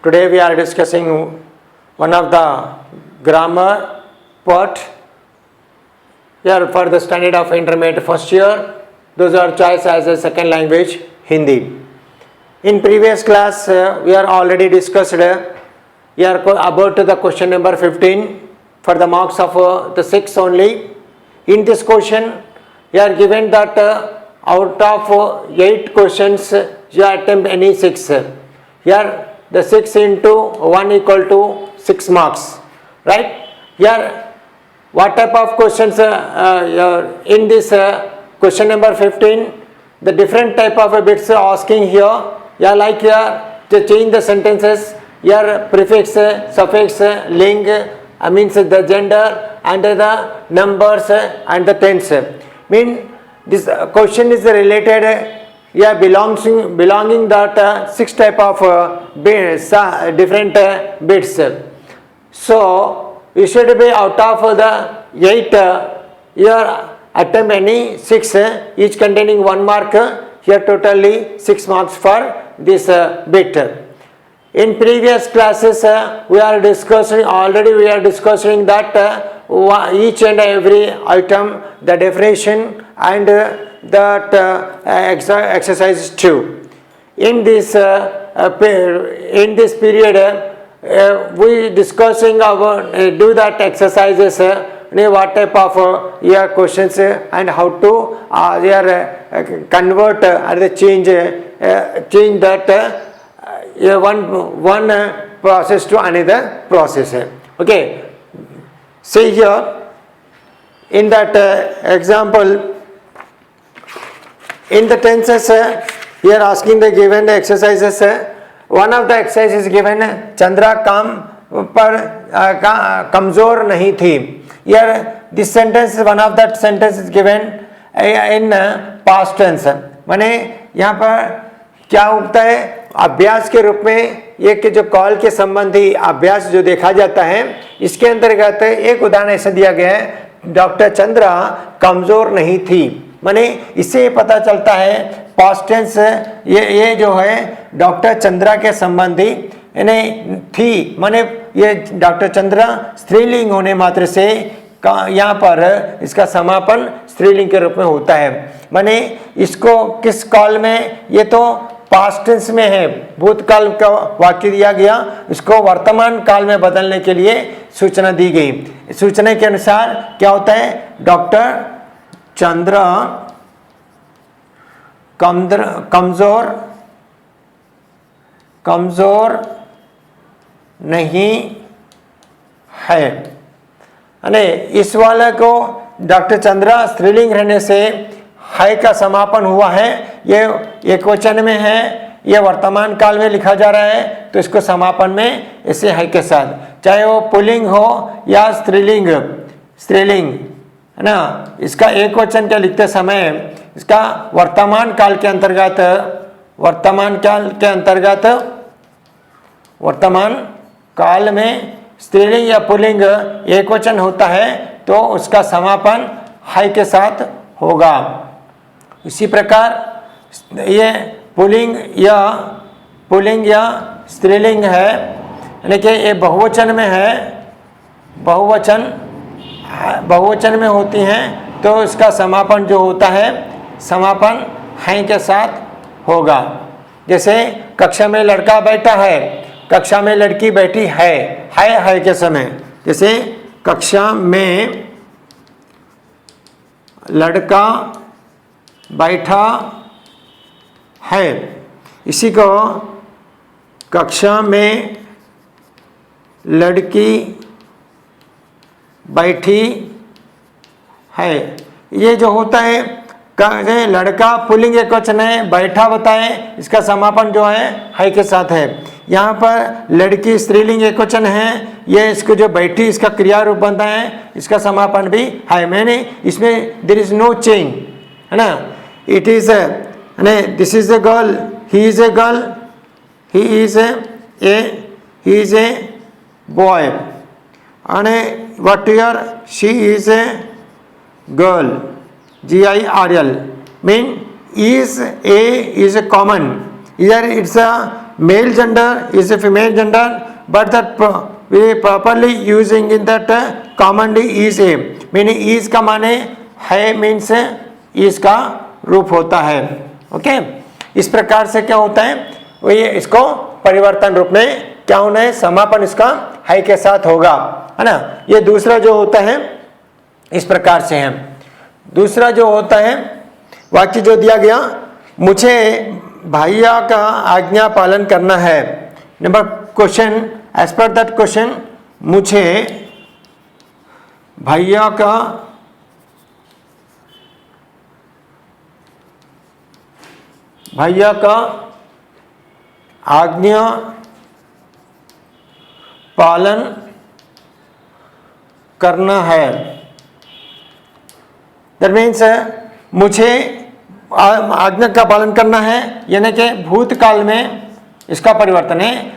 Today we are discussing one of the grammar part here for the standard of intermediate first year. Those are choice as a second language Hindi. In previous class we are already discussed here about the question number 15 for the marks of the 6 only. In this question you are given that out of 8 questions you attempt any 6. Here the 6 into 1 equal to 6 marks, right? Here what type of questions in this question number 15, the different type of bits asking here. Yeah, like here to change the sentences, here prefix, suffix, link, means the gender and the numbers and the tense. Mean this question is related, yeah, belonging that 6 type of bits, different bits. So you should be out of the 8 here attempt any 6, each containing 1 mark. Here totally 6 marks for this bit. In previous classes we are discussing that each and every item, the definition and that exercise 2. In this period we discussing about do that exercises, what type of questions and how to convert or change that one process to another process. Okay, see here in that example, in the tenses here asking the given exercises, one of the exercises given Chandra काम पर कमजोर नहीं थी. Here this sentence, one of that sentence is given in past tense. माने यहाँ पर क्या होता है, अभ्यास के रूप में ये कि जो कॉल के संबंधी अभ्यास जो देखा जाता है, इसके अंतर्गत एक उदाहरण ऐसा दिया गया है, डॉक्टर चंद्रा कमजोर नहीं थी. माने इससे पता चलता है पास्ट टेंस ये जो है डॉक्टर चंद्रा के संबंधी यानी थी, माने ये डॉक्टर चंद्रा स्त्रीलिंग होने मात्र से यहाँ पर इसका समापन स्त्रीलिंग के रूप में होता है. माने इसको किस काल में, ये तो पास्ट टेंस में है, भूतकाल का वाक्य दिया गया, इसको वर्तमान काल में बदलने के लिए सूचना दी गई. सूचना के अनुसार क्या होता है, डॉक्टर चंद्रा कमजोर नहीं है. अने इस वाले को डॉक्टर चंद्रा स्त्रीलिंग रहने से है का समापन हुआ है, ये एक वचन में है, ये वर्तमान काल में लिखा जा रहा है, तो इसको समापन में ऐसे है के साथ, चाहे वो पुल्लिंग हो या स्त्रीलिंग है ना, इसका एक वचन के लिखते समय इसका वर्तमान काल के अंतर्गत वर्तमान काल में स्त्रीलिंग या पुल्लिंग एक वचन होता है तो उसका समापन है के साथ होगा. इसी प्रकार ये पुल्लिंग या स्त्रीलिंग है, यानी कि ये बहुवचन में है, बहुवचन में होती हैं तो इसका समापन जो होता है समापन है के साथ होगा. जैसे कक्षा में लड़का बैठा है, कक्षा में लड़की बैठी है के समय, जैसे कक्षा में लड़का बैठा है, इसी को कक्षा में लड़की बैठी है. ये जो होता है लड़का पुल्लिंग एक वचन है, बैठा बताएं, इसका समापन जो है के साथ है. यहाँ पर लड़की स्त्रीलिंग एक वचन है, ये इसको जो बैठी इसका क्रिया रूप बनता है, इसका समापन भी है. मैंने इसमें देयर इज नो चेंज है ना. It is this is a girl, he is a girl, he is a boy, and what here she is a girl, girl, mean is a common, here it's a male gender is a female gender, but that we properly using in that commonly is a, meaning is का माने है means is का रूप होता है. Okay, इस प्रकार से क्या होता है, वो ये इसको परिवर्तन रूप में क्या होना है, समापन इसका है के साथ होगा, है ना. ये दूसरा जो होता है इस प्रकार से है. दूसरा जो होता है वाक्य जो दिया गया, मुझे भैया का आज्ञा पालन करना है. Number question, as per that question, मुझे भैया का आज्ञा पालन करना है. दैट मीन्स मुझे आज्ञा का पालन करना है, यानी कि भूतकाल में इसका परिवर्तन है.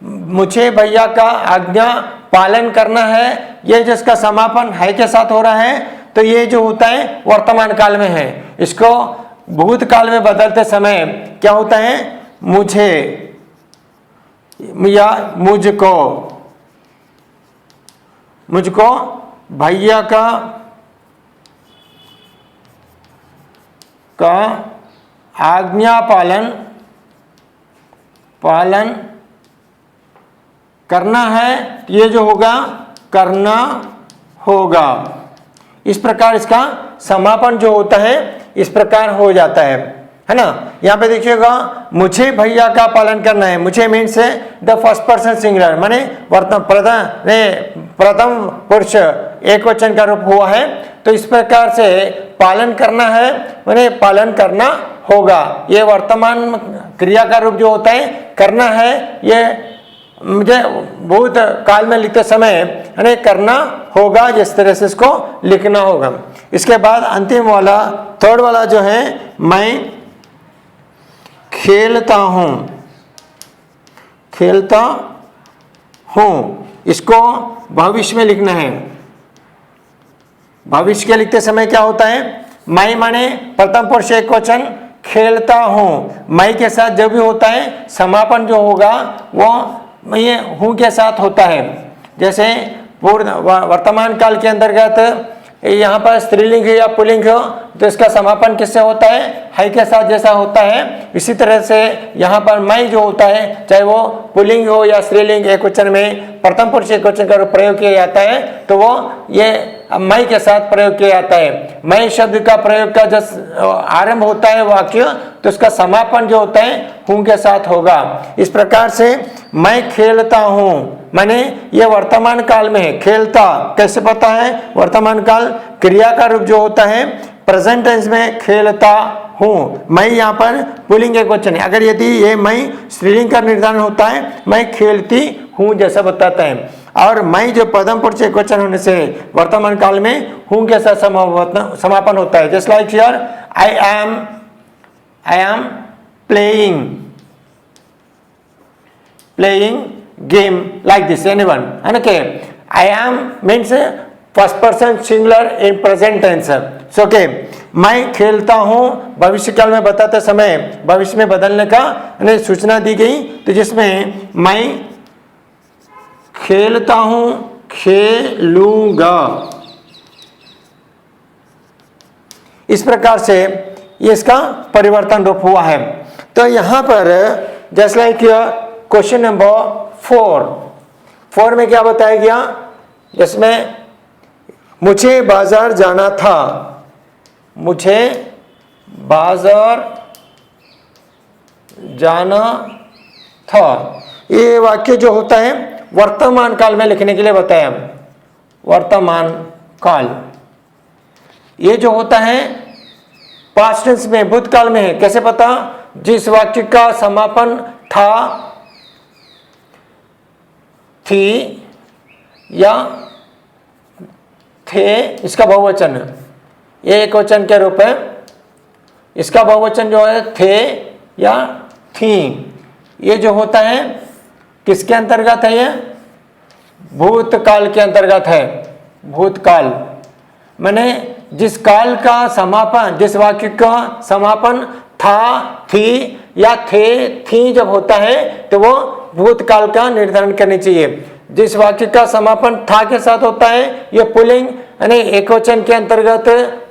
मुझे भैया का आज्ञा पालन करना है, ये जिसका समापन है के साथ हो रहा है, तो ये जो होता है वर्तमान काल में है. इसको भूतकाल में बदलते समय क्या होता है, मुझे या मुझको भैया का आज्ञा पालन करना है, ये जो होगा करना होगा. इस प्रकार इसका समापन जो होता है इस प्रकार हो जाता है ना. यहाँ पे देखिएगा, मुझे भैया का पालन करना है. मुझे means the first person singular, माने प्रथम पुरुष एक वचन का रूप हुआ है. तो इस प्रकार से पालन करना है माने पालन करना होगा. ये वर्तमान क्रिया का रूप जो होता है करना है, ये मुझे भूत काल में लिखते समय यानी करना होगा, जिस तरह से इसको लिखना होगा. इसके बाद अंतिम वाला थर्ड वाला जो है, मैं खेलता हूँ, इसको भविष्य में लिखना है. भविष्य के लिखते समय क्या होता है, मैं माने प्रथम पुरुष एक वचन, खेलता हूँ, मैं के साथ जो भी होता है समापन जो होगा वो ये हूँ के साथ होता है. जैसे पूर्ण वर्तमान काल के अंतर्गत यहाँ पर स्त्रीलिंग या पुल्लिंग हो तो इसका समापन किससे होता है के साथ जैसा होता है. इसी तरह से यहाँ पर मैं जो होता है, चाहे वो पुल्लिंग हो या स्त्रीलिंग एक वचन में प्रथम पुरुष एक वचन का प्रयोग किया जाता है, तो वो ये मैं के साथ प्रयोग किया जाता है. मैं शब्द का प्रयोग का जब आरंभ होता है वाक्य, तो उसका समापन जो होता है हूँ के साथ होगा. इस प्रकार से मैं खेलता हूँ माने ये वर्तमान काल में है. खेलता कैसे पता है, वर्तमान काल क्रिया का रूप जो होता है प्रेजेंट टेंस में खेलता हूँ. मैं यहाँ पर पुल्लिंग एक वचन है. अगर यदि ये मैं स्त्रीलिंग का निर्धारण होता है, मैं खेलती हूँ जैसा बताता है. और मैं जो प्रथम पुरुष एक वचन होने से वर्तमान काल में हूँ के साथ समापन होता है. Just like here, I am playing game like this. Anyone? And okay, I am means first person singular in present tense. So okay, मैं खेलता हूँ भविष्य काल में बताते समय भविष्य में बदलने का सूचना दी गई, तो जिसमें मैं खेलता हूँ, खेलूंगा. इस प्रकार से ये इसका परिवर्तन रूप हुआ है. तो यहाँ पर जस्ट लाइक क्वेश्चन नंबर 4 में क्या बताया गया, जिसमें मुझे बाजार जाना था, मुझे बाजार जाना था. ये वाक्य जो होता है वर्तमान काल में लिखने के लिए बताया. वर्तमान काल ये जो होता है पास्ट टेंस में भूतकाल में है. कैसे पता, जिस वाक्य का समापन था, थी या थे, इसका बहुवचन है. ये एक वचन के रूप है. इसका बहुवचन जो है थे या थी. ये जो होता है किसके अंतर्गत है, ये भूतकाल के अंतर्गत है. भूतकाल माने जिस काल का समापन, जिस वाक्य का समापन था, थी या थे, थी जब होता है तो वो भूतकाल का निर्धारण करनी चाहिए। जिस वाक्य का समापन था के साथ होता है ये पुल्लिंग यानी एकवचन के अंतर्गत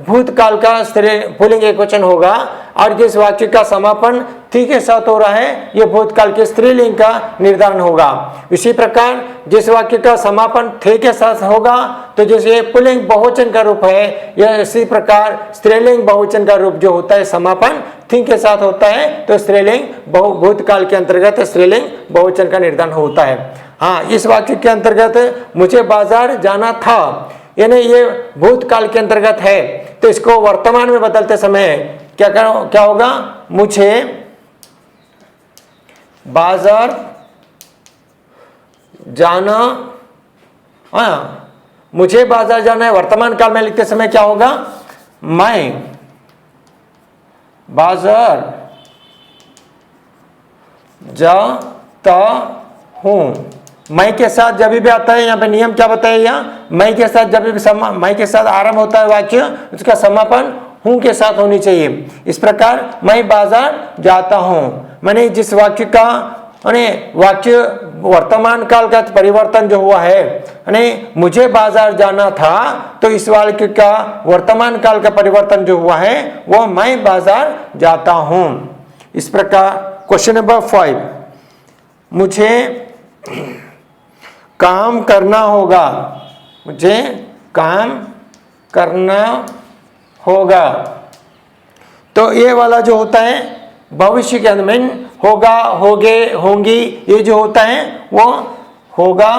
भूतकाल का पुल्लिंग एकवचन होगा, और जिस वाक्य का समापन थी के साथ हो रहा है ये भूतकाल के स्त्रीलिंग का निर्धारण होगा। इसी प्रकार जिस वाक्य का समापन थे के साथ होगा तो जैसे पुल्लिंग बहुवचन का रूप है, यह इसी प्रकार स्त्रीलिंग बहुवचन का रूप जो होता है समापन थी के साथ होता है तो स्त्रीलिंग भूतकाल के अंतर्गत स्त्रीलिंग बहुवचन का निर्धारण होता है। हाँ, इस वाक्य के अंतर्गत मुझे बाजार जाना था, यानी ये भूतकाल के अंतर्गत है, तो इसको वर्तमान में बदलते समय क्या होगा, मुझे बाजार जाना, मुझे बाजार जाना है, वर्तमान काल में लिखते समय क्या होगा, मैं बाजार जाता हूं। मैं के साथ जब भी आता है, यहाँ पे नियम क्या बताया, मैं के साथ जब भी मैं के साथ आरंभ होता है वाक्य, उसका समापन हूं के साथ होनी चाहिए। इस प्रकार मैं बाजार जाता हूं, मैंने जिस वाक्य का वाक्य वर्तमान काल का परिवर्तन जो हुआ है, मुझे बाजार जाना था, तो इस वाक्य का वर्तमान काल का परिवर्तन जो हुआ है वो मैं बाजार जाता हूं। इस प्रकार क्वेश्चन नंबर 5, मुझे काम करना होगा, मुझे काम करना होगा, तो ये वाला जो होता है भविष्य के अंदर में होगा, होगे, होंगी, ये जो होता है वो होगा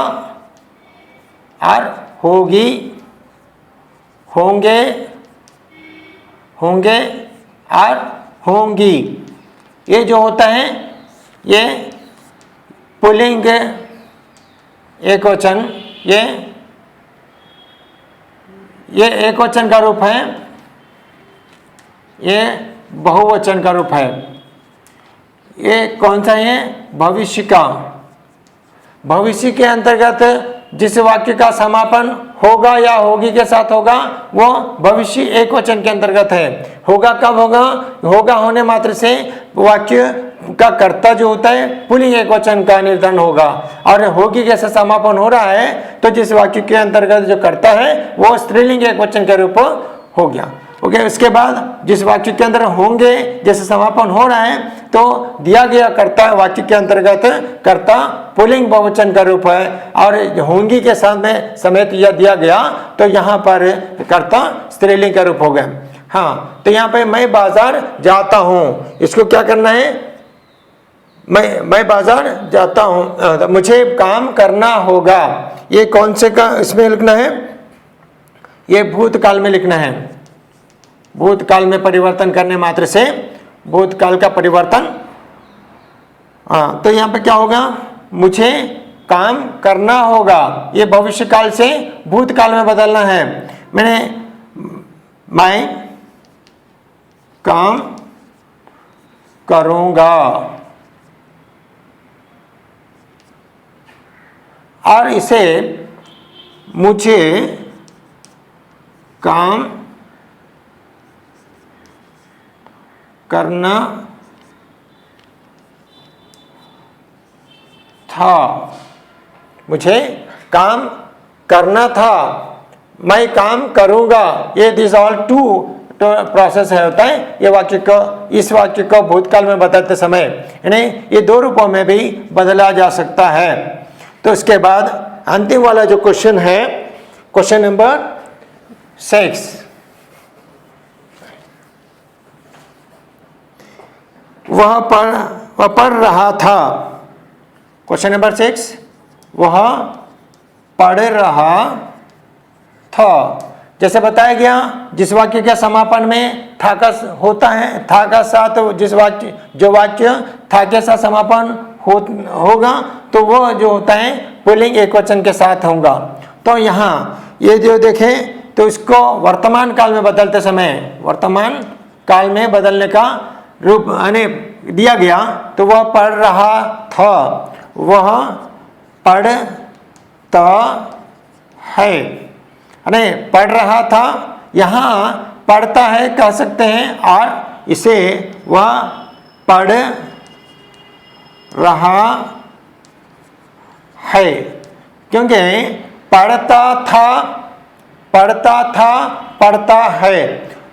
और होगी, होंगे, होंगे और होंगी, ये जो होता है ये पुल्लिंग एकवचन, ये एकवचन का रूप है, ये बहुवचन का रूप है। ये कौन सा है, भविष्य का। भविष्य के अंतर्गत जिस वाक्य का समापन होगा या होगी के साथ होगा वो भविष्य एकवचन के अंतर्गत है। होगा कब होगा, होगा होने मात्र से वाक्य का कर्ता जो होता है पुल्लिंग एकवचन का निर्धारण होगा, और होगी के साथ समापन हो रहा है तो जिस वाक्य के अंतर्गत जो कर्ता है वो स्त्रीलिंग एकवचन का रूप हो गया। ओके, उसके बाद जिस वाक्य के अंदर होंगे जैसे समापन हो रहा है तो दिया गया कर्ता वाक्य के अंतर्गत कर्ता पुल्लिंग बहुवचन का रूप है, और होंगी के साथ में समेत यह दिया गया तो यहाँ पर कर्ता स्त्रीलिंग का रूप हो गया। हाँ, तो यहाँ पे मैं बाजार जाता हूँ, इसको क्या करना है, मैं बाजार जाता हूँ, मुझे काम करना होगा, ये कौन से का इसमें लिखना है, ये भूतकाल में लिखना है। भूतकाल में परिवर्तन करने मात्र से भूतकाल का परिवर्तन, हाँ, तो यहाँ पे क्या होगा, मुझे काम करना होगा, ये भविष्य काल से भूतकाल में बदलना है। मैं काम करूँगा, और इसे मुझे काम करना था, मुझे काम करना था, मैं काम करूँगा, ये दिस ऑल टू प्रोसेस है होता है। ये वाक्य को, इस वाक्य को भूतकाल में बदलते समय यानी ये दो रूपों में भी बदला जा सकता है। तो इसके बाद अंतिम वाला जो क्वेश्चन है, क्वेश्चन नंबर 6, वह पढ़ रहा था। क्वेश्चन नंबर 6, वह पढ़ रहा था। जैसे बताया गया जिस वाक्य के समापन में था का होता है, था का साथ जिस वाक्य जो वाक्य था के साथ समापन होगा तो वो जो होता है पुल्लिंग एकवचन के साथ होगा। तो यहाँ ये जो देखें तो इसको वर्तमान काल में बदलते समय, वर्तमान काल में बदलने का रूप यानी दिया गया तो वह पढ़ रहा था, वह पढ़ता है, यानी पढ़ रहा था, यहाँ पढ़ता है कह सकते हैं और इसे वह पढ़ रहा है, क्योंकि पढ़ता था, पढ़ता है,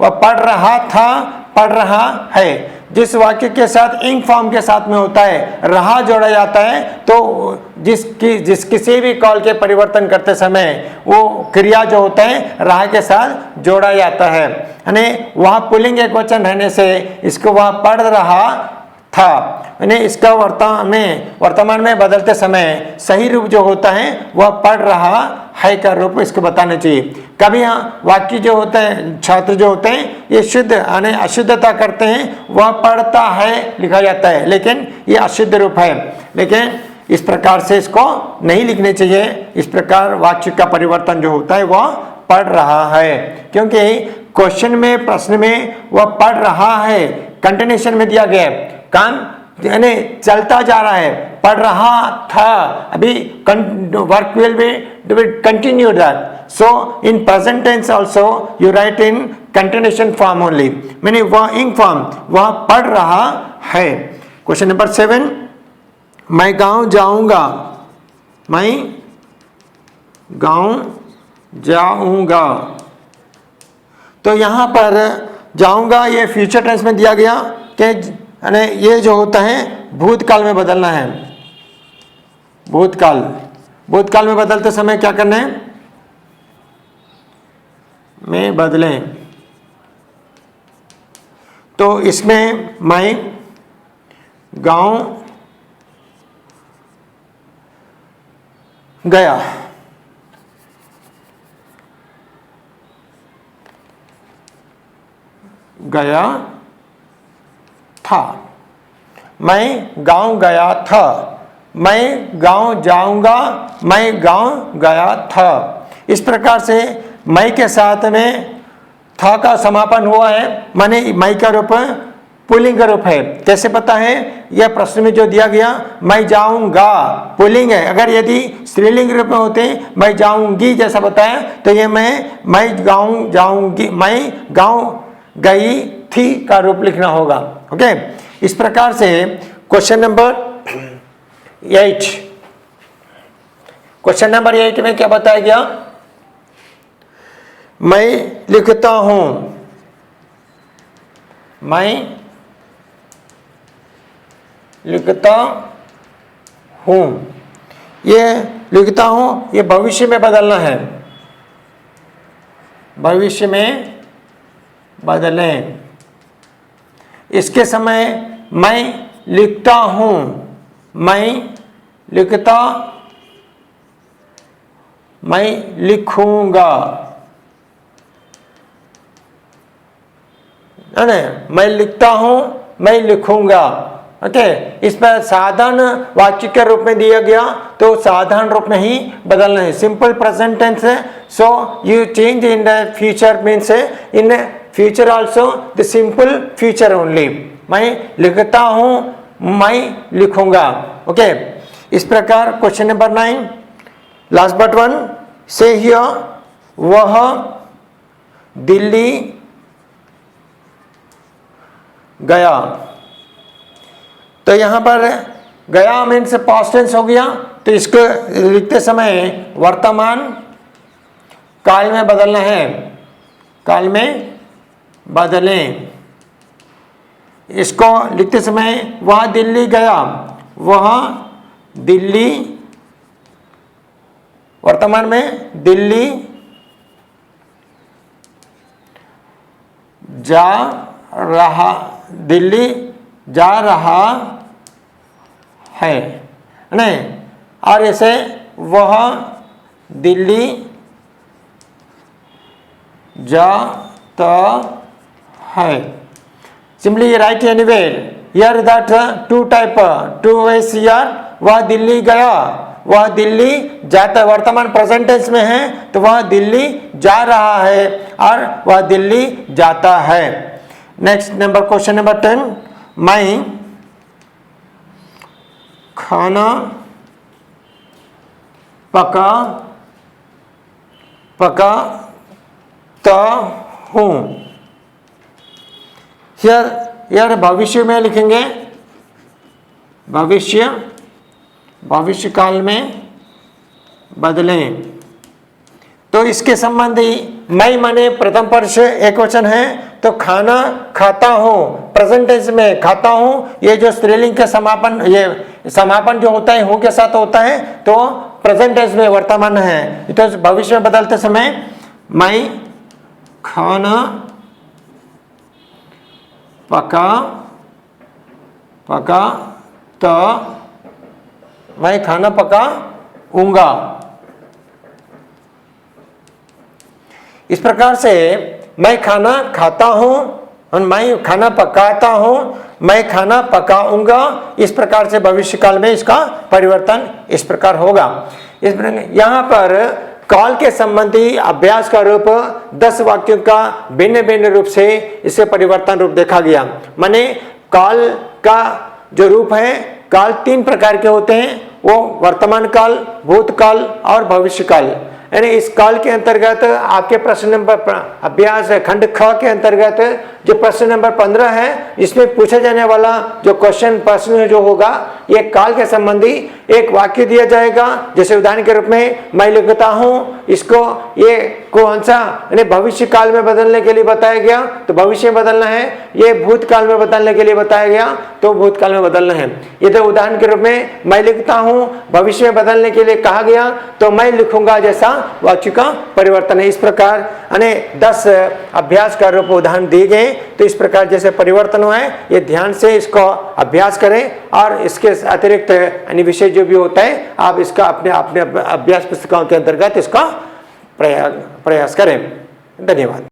वह पढ़ रहा था, पढ़ रहा है। जिस वाक्य के साथ इंग फॉर्म के साथ में होता है रहा जोड़ा जाता है, तो जिस किसी भी कॉल के परिवर्तन करते समय वो क्रिया जो होता है रहा के साथ जोड़ा जाता है। यानी वहाँ पुल्लिंग एक वचन रहने से इसको वह पढ़ रहा था, यानी इसका वर्तमान में बदलते समय सही रूप जो होता है वह पढ़ रहा है का रूप इसको बताना चाहिए। कभी यहाँ वाक्य जो होते हैं, छात्र जो होते हैं ये शुद्ध यानी अशुद्धता करते हैं, वह पढ़ता है लिखा जाता है, लेकिन ये अशुद्ध रूप है। लेकिन इस प्रकार से इसको नहीं लिखने चाहिए। इस प्रकार वाक्य का परिवर्तन जो होता है वह पढ़ रहा है, क्योंकि क्वेश्चन में, प्रश्न में वह पढ़ रहा है कंटिन्यूशन में दिया गया है, काम यानी चलता जा रहा है, पढ़ रहा था, अभी work will be continue that. So in present tense also you write in continuation form only, मैंने वह इंग फॉर्म वह पढ़ रहा है। क्वेश्चन नंबर 7, मैं गांव जाऊंगा, मैं गांव जाऊंगा। तो यहाँ पर जाऊंगा ये फ्यूचर टेंस में दिया गया कि यानी ये जो होता है भूतकाल में बदलना है। भूतकाल में बदलते समय क्या करना है, में बदलें। तो इसमें मैं गांव गया था, मैं गांव गया था, मैं गांव जाऊंगा, मैं गांव गया था। इस प्रकार से मैं के साथ में था का समापन हुआ है, माने मैं का रूप पुल्लिंग का रूप है। कैसे पता है, यह प्रश्न में जो दिया गया मैं जाऊंगा पुल्लिंग है। अगर यदि स्त्रीलिंग रूप में होते मैं जाऊंगी जैसा बताया, तो ये मैं गाँव जाऊंगी, मैं गाँव गई थी का रूप लिखना होगा। ओके, इस प्रकार से क्वेश्चन नंबर 8, क्वेश्चन नंबर 8 में क्या बताया गया, मैं लिखता हूं, मैं लिखता हूं, ये लिखता हूं ये भविष्य में बदलना है, भविष्य में बदलें। इसके समय मैं लिखता हूं, मैं लिखूंगा, मैं लिखता हूं, मैं लिखूंगा। ओके, इस पर साधारण वाक्य के रूप में दिया गया तो साधारण रूप में ही बदलना है। सिंपल प्रेजेंट टेंस है, so you change in the future means in future also the simple future only. मैं लिखता हूं, मैं लिखूंगा। ओके, इस प्रकार question number 9 last but one से हियर, वह दिल्ली गया। तो यहां पर गया मीन्स पास्ट टेंस हो गया, तो इसको लिखते समय वर्तमान काल में बदलना है, काल में बदलें। इसको लिखते समय वह दिल्ली गया, वह दिल्ली वर्तमान में दिल्ली जा रहा, दिल्ली जा रहा है, नहीं, और ऐसे वह दिल्ली जाता है। Simply write anywhere. Here that two type, two ways here. वह दिल्ली गया, वह दिल्ली जाता, वर्तमान प्रेजेंट टेंस में है तो वह दिल्ली जा रहा है और वह दिल्ली जाता है। नेक्स्ट नंबर क्वेश्चन नंबर 10, मैं खाना पकाता हूँ। यार भविष्य में लिखेंगे, भविष्य काल में बदलें। तो इसके संबंधी मैं माने प्रथम पुरुष एक वचन है, तो खाना खाता हूं प्रेजेंट टेंस में खाता हूं, ये जो स्त्रीलिंग के समापन, ये समापन जो होता है हूं के साथ होता है, तो प्रेजेंट टेंस में वर्तमान है। तो भविष्य में बदलते समय मैं खाना पका तो मैं खाना पकाऊंगा। इस प्रकार से मैं खाना खाता हूं और मैं खाना पकाता हूं, मैं खाना पकाऊंगा, इस प्रकार से भविष्य काल में इसका परिवर्तन इस प्रकार होगा। इस प्रकार यहाँ पर काल के संबंधी अभ्यास का रूप 10 वाक्यों का भिन्न भिन्न रूप से इसे परिवर्तन रूप देखा गया। माने काल का जो रूप है, काल 3 प्रकार के होते हैं, वो वर्तमान काल, भूतकाल और भविष्य काल। यानी इस काल के अंतर्गत आपके प्रश्न नंबर अभ्यास खंड ख के अंतर्गत जो प्रश्न नंबर 15 है, इसमें पूछा जाने वाला जो प्रश्न जो होगा, ये काल के संबंधी एक वाक्य दिया जाएगा। जैसे उदाहरण के रूप में मैं लिखता हूं, इसको ये कौन सा यानी भविष्य काल में बदलने के लिए बताया गया, तो भविष्य में बदलना है। ये भूतकाल में बदलने के लिए बताया गया, तो भूतकाल में बदलना है। ये तो उदाहरण के रूप में मैं लिखता हूं, भविष्य में बदलने के लिए कहा गया, तो मैं लिखूंगा जैसा वाक्य का परिवर्तन है। इस प्रकार 10 अभ्यास का रूप उदाहरण दिए गए। तो इस प्रकार जैसे परिवर्तन हुआ है, ये ध्यान से इसको अभ्यास करें, और इसके अतिरिक्त अन्य विषय जो भी होता है, आप इसका अपने अभ्यास पुस्तकों के अंतर्गत इसका प्रयास करें। धन्यवाद।